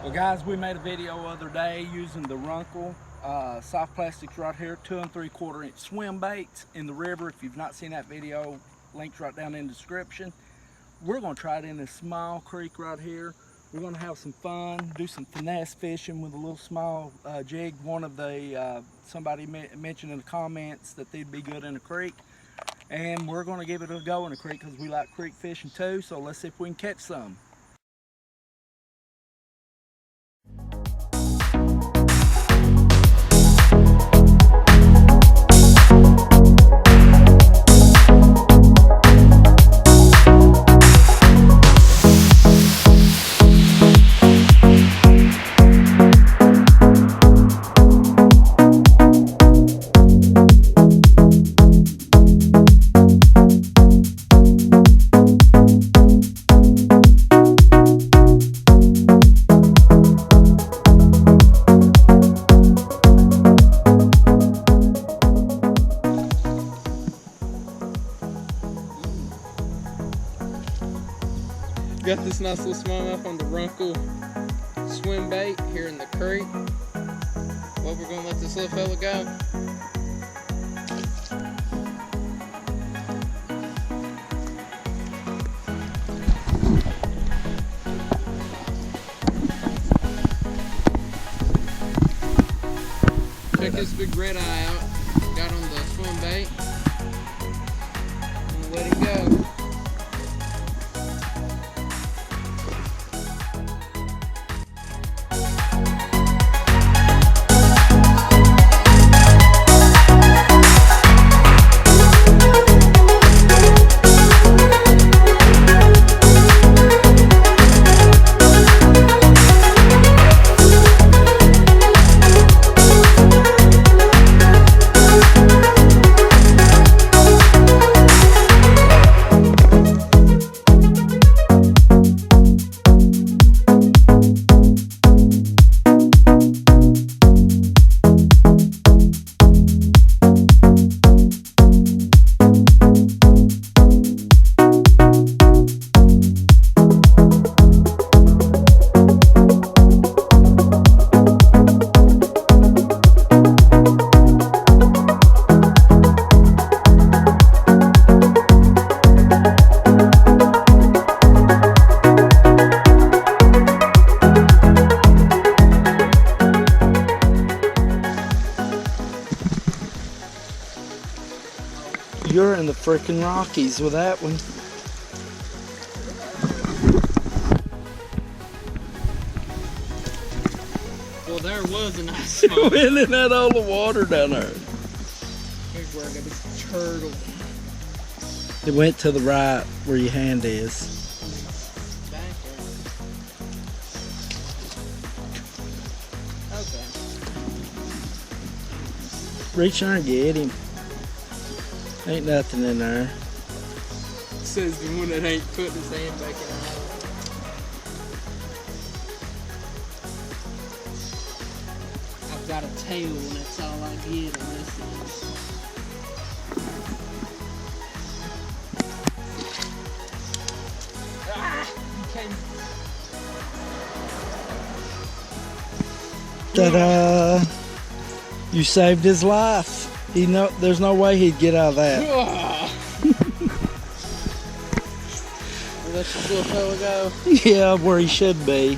Well guys, we made a video the other day using the RUNCL soft plastics right here, 2 3/4 inch swim baits in the river. If you've not seen that video, link's right down in the description. We're going to try it in this small creek right here. We're going to have some fun, do some finesse fishing with a little small jig. One of the somebody mentioned in the comments that they'd be good in a creek, and we're going to give it a go in a creek because we like creek fishing too. So let's see if we can catch some. Got this nice little smallmouth on the RUNCL swim bait here in the creek. Well, we're gonna let this little fella go. Check this big red eye out. Got on the swim bait. I'm gonna let him go. You're in the freaking Rockies with that one. Well, there was a nice small. It went in that all the water down there. Here's where I got this turtle. It went to the right where your hand is. Back there. Okay. Reach there and get him. Ain't nothing in there. Says the one that ain't putting his hand back in the hole. I've got a tail and that's all I get on this thing. Ta-da! You saved his life. There's no way he'd get out of that. Let this little fella go. Yeah, where he should be.